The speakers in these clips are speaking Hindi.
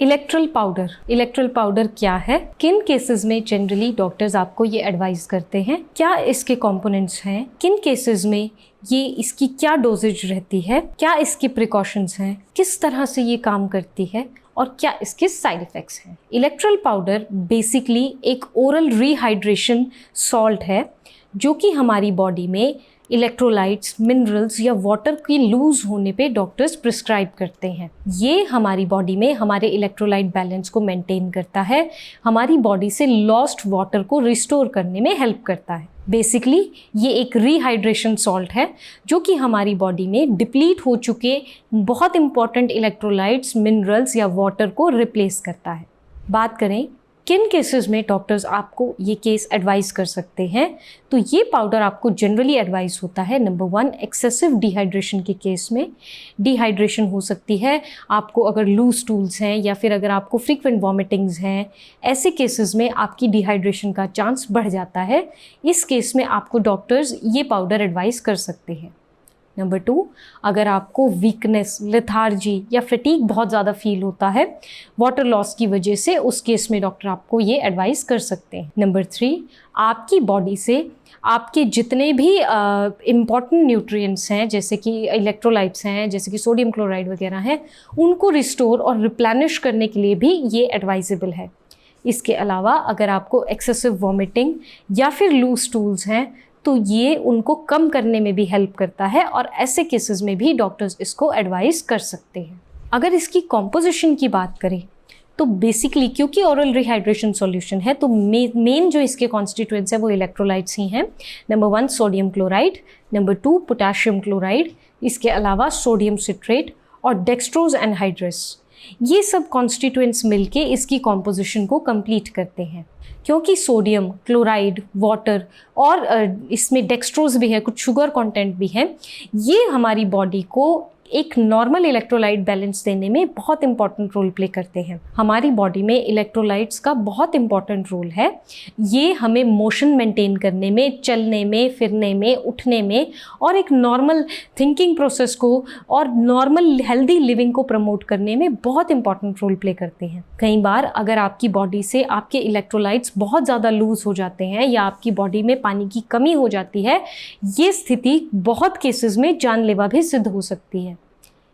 इलेक्ट्रल पाउडर क्या है, किन केसेस में जनरली डॉक्टर्स आपको ये एडवाइस करते हैं, क्या इसके कंपोनेंट्स हैं, किन केसेस में ये इसकी क्या डोजेज रहती है, क्या इसके प्रिकॉशंस हैं, किस तरह से ये काम करती है और क्या इसके साइड इफ़ेक्ट्स हैं। इलेक्ट्रल पाउडर बेसिकली एक ओरल रिहाइड्रेशन सॉल्ट है जो कि हमारी बॉडी में इलेक्ट्रोलाइट्स, मिनरल्स या वाटर के लूज होने पे डॉक्टर्स प्रिस्क्राइब करते हैं। ये हमारी बॉडी में हमारे इलेक्ट्रोलाइट बैलेंस को मेंटेन करता है, हमारी बॉडी से लॉस्ट वाटर को रिस्टोर करने में हेल्प करता है। बेसिकली ये एक रिहाइड्रेशन सॉल्ट है जो कि हमारी बॉडी में डिप्लीट हो चुके बहुत इंपॉर्टेंट इलेक्ट्रोलाइट्स, मिनरल्स या वाटर को रिप्लेस करता है। बात करें किन केसेस में डॉक्टर्स आपको ये केस एडवाइस कर सकते हैं, तो ये पाउडर आपको जनरली एडवाइस होता है नंबर 1 एक्सेसिव डिहाइड्रेशन के केस में। डिहाइड्रेशन हो सकती है आपको अगर लूज स्टूल्स हैं या फिर अगर आपको फ्रीक्वेंट वॉमिटिंग्स हैं, ऐसे केसेस में आपकी डिहाइड्रेशन का चांस बढ़ जाता है। इस केस में आपको डॉक्टर्स ये पाउडर एडवाइस कर सकते हैं। नंबर 2, अगर आपको वीकनेस, लेथार्जी या फटीग बहुत ज़्यादा फील होता है वाटर लॉस की वजह से, उस केस में डॉक्टर आपको ये एडवाइस कर सकते हैं। नंबर 3, आपकी बॉडी से आपके जितने भी इम्पॉर्टेंट न्यूट्रिएंट्स हैं जैसे कि इलेक्ट्रोलाइट्स हैं, जैसे कि सोडियम क्लोराइड वगैरह हैं, उनको रिस्टोर और रिप्लेनिश करने के लिए भी ये एडवाइजेबल है। इसके अलावा अगर आपको एक्सेसिव वॉमिटिंग या फिर लूज स्टूल्स हैं तो ये उनको कम करने में भी हेल्प करता है और ऐसे केसेस में भी डॉक्टर्स इसको एडवाइस कर सकते हैं। अगर इसकी कॉम्पोजिशन की बात करें तो बेसिकली क्योंकि ओरल रिहाइड्रेशन सॉल्यूशन है तो मेन जो इसके कॉन्स्टिट्यूएंट्स है वो इलेक्ट्रोलाइट्स ही हैं। Number 1 sodium chloride, number 2 potassium chloride, इसके अलावा सोडियम सिट्रेट और डेक्सट्रोज एनहाइड्रस। ये सब कॉन्स्टिट्यूएंट्स मिलके इसकी कॉम्पोजिशन को कंप्लीट करते हैं। क्योंकि सोडियम, क्लोराइड, वाटर और इसमें डेक्सट्रोज भी है, कुछ शुगर कंटेंट भी है, ये हमारी बॉडी को एक नॉर्मल इलेक्ट्रोलाइट बैलेंस देने में बहुत इंपॉर्टेंट रोल प्ले करते हैं। हमारी बॉडी में इलेक्ट्रोलाइट्स का बहुत इंपॉर्टेंट रोल है। ये हमें मोशन मेंटेन करने में, चलने में, फिरने में, उठने में और एक नॉर्मल थिंकिंग प्रोसेस को और नॉर्मल हेल्दी लिविंग को प्रमोट करने में बहुत इंपॉर्टेंट रोल प्ले करते हैं। कई बार अगर आपकी बॉडी से आपके इलेक्ट्रोलाइट्स बहुत ज़्यादा लूज हो जाते हैं या आपकी बॉडी में पानी की कमी हो जाती है, ये स्थिति बहुत केसेस में जानलेवा भी सिद्ध हो सकती है।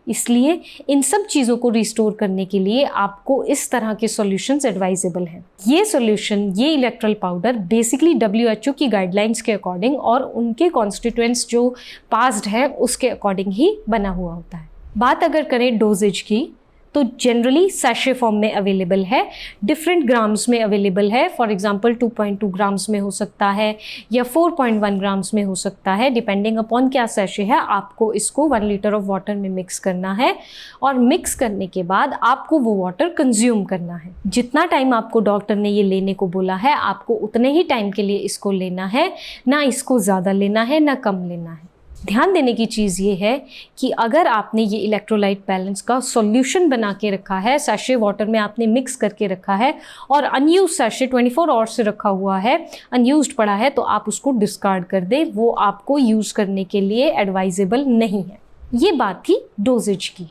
इसलिए इन सब चीज़ों को रिस्टोर करने के लिए आपको इस तरह के सॉल्यूशंस एडवाइजेबल हैं। ये सॉल्यूशन, ये इलेक्ट्रल पाउडर बेसिकली WHO की गाइडलाइंस के अकॉर्डिंग और उनके कॉन्स्टिट्यूएंट्स जो पास्ड है उसके अकॉर्डिंग ही बना हुआ होता है। बात अगर करें डोजेज की तो जनरली सैशे फॉर्म में अवेलेबल है, डिफरेंट ग्राम्स में अवेलेबल है। फॉर एग्जांपल 2.2 ग्राम्स में हो सकता है या 4.1 ग्राम्स में हो सकता है, डिपेंडिंग अपॉन क्या सैशे है। आपको इसको 1 लीटर ऑफ वाटर में मिक्स करना है और मिक्स करने के बाद आपको वो वाटर कंज्यूम करना है। जितना टाइम आपको डॉक्टर ने ये लेने को बोला है आपको उतने ही टाइम के लिए इसको लेना है, ना इसको ज़्यादा लेना है ना कम लेना है। ध्यान देने की चीज़ ये है कि अगर आपने ये इलेक्ट्रोलाइट बैलेंस का सॉल्यूशन बना के रखा है, सैशे वाटर में आपने मिक्स करके रखा है और अनयूज सैशे 24 आवर्स से रखा हुआ है, अनयूज्ड पड़ा है, तो आप उसको डिस्कार्ड कर दें। वो आपको यूज़ करने के लिए एडवाइजेबल नहीं है। ये बात थी डोजेज की।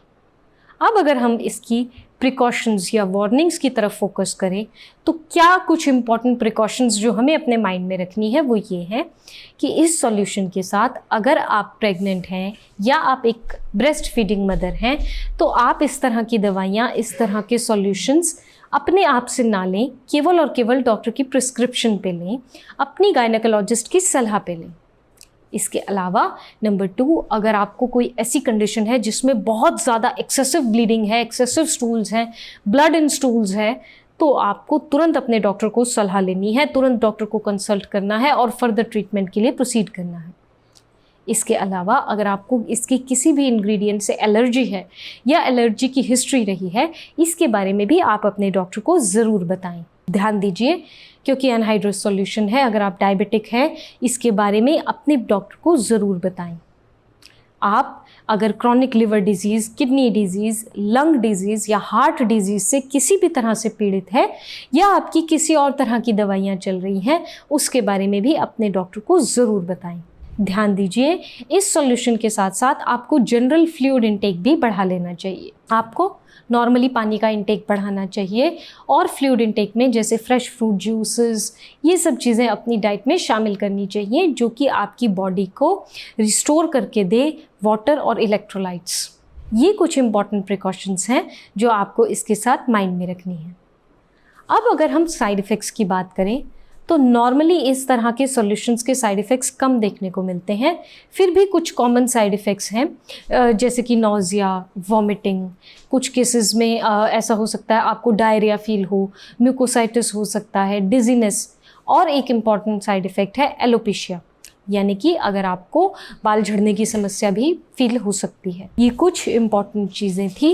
अब अगर हम इसकी प्रिकॉशंस या वार्निंग्स की तरफ फोकस करें तो क्या कुछ इंपॉर्टेंट प्रिकॉशंस जो हमें अपने माइंड में रखनी है वो ये है कि इस सॉल्यूशन के साथ अगर आप प्रेग्नेंट हैं या आप एक ब्रेस्ट फीडिंग मदर हैं तो आप इस तरह की दवाइयाँ, इस तरह के सॉल्यूशंस अपने आप से ना लें, केवल और केवल डॉक्टर की प्रिस्क्रिप्शन पे लें, अपनी गायनेकोलॉजिस्ट की सलाह पे लें। इसके अलावा नंबर 2, अगर आपको कोई ऐसी कंडीशन है जिसमें बहुत ज़्यादा एक्सेसिव ब्लीडिंग है, एक्सेसिव स्टूल्स हैं, ब्लड इन स्टूल्स है, तो आपको तुरंत अपने डॉक्टर को सलाह लेनी है, तुरंत डॉक्टर को कंसल्ट करना है और फर्दर ट्रीटमेंट के लिए प्रोसीड करना है। इसके अलावा अगर आपको इसकी किसी भी इंग्रेडिएंट से एलर्जी है या एलर्जी की हिस्ट्री रही है, इसके बारे में भी आप अपने डॉक्टर को ज़रूर बताएं। ध्यान दीजिए क्योंकि एनहाइड्रस सॉल्यूशन है, अगर आप डायबिटिक हैं इसके बारे में अपने डॉक्टर को ज़रूर बताएं। आप अगर chronic liver disease, kidney disease, lung disease या हार्ट डिजीज़ से किसी भी तरह से पीड़ित है या आपकी किसी और तरह की दवाइयाँ चल रही हैं, उसके बारे में भी अपने डॉक्टर को ज़रूर बताएं। ध्यान दीजिए इस सॉल्यूशन के साथ साथ आपको जनरल फ्लूइड इनटेक भी बढ़ा लेना चाहिए। आपको नॉर्मली पानी का इंटेक बढ़ाना चाहिए और फ्लूइड इंटेक में जैसे फ्रेश फ्रूट जूसेस, ये सब चीज़ें अपनी डाइट में शामिल करनी चाहिए जो कि आपकी बॉडी को रिस्टोर करके दे वाटर और इलेक्ट्रोलाइट्स। ये कुछ इंपॉर्टेंट प्रिकॉशंस हैं जो आपको इसके साथ माइंड में रखनी है। अब अगर हम साइड इफ़ेक्ट्स की बात करें तो नॉर्मली इस तरह के सॉल्यूशंस के साइड इफ़ेक्ट्स कम देखने को मिलते हैं, फिर भी कुछ कॉमन साइड इफ़ेक्ट्स हैं जैसे कि नोज़िया, वॉमिटिंग, कुछ केसेस में ऐसा हो सकता है आपको डायरिया फील हो, म्यूकोसाइटिस हो सकता है, डिजीनेस, और एक इम्पॉर्टेंट साइड इफ़ेक्ट है एलोपेशिया, यानी कि अगर आपको बाल झड़ने की समस्या भी फील हो सकती है। ये कुछ इम्पॉर्टेंट चीज़ें थी,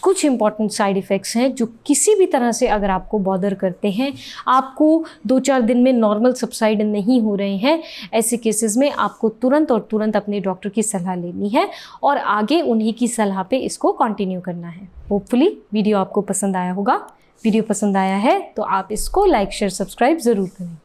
कुछ इम्पॉर्टेंट साइड इफ़ेक्ट्स हैं जो किसी भी तरह से अगर आपको बॉदर करते हैं, आपको 2-4 दिन में नॉर्मल सबसाइड नहीं हो रहे हैं, ऐसे केसेस में आपको तुरंत अपने डॉक्टर की सलाह लेनी है और आगे उन्हीं की सलाह पे इसको कंटिन्यू करना है। होपफुली वीडियो आपको पसंद आया होगा। वीडियो पसंद आया है तो आप इसको लाइक, शेयर, सब्सक्राइब ज़रूर करें।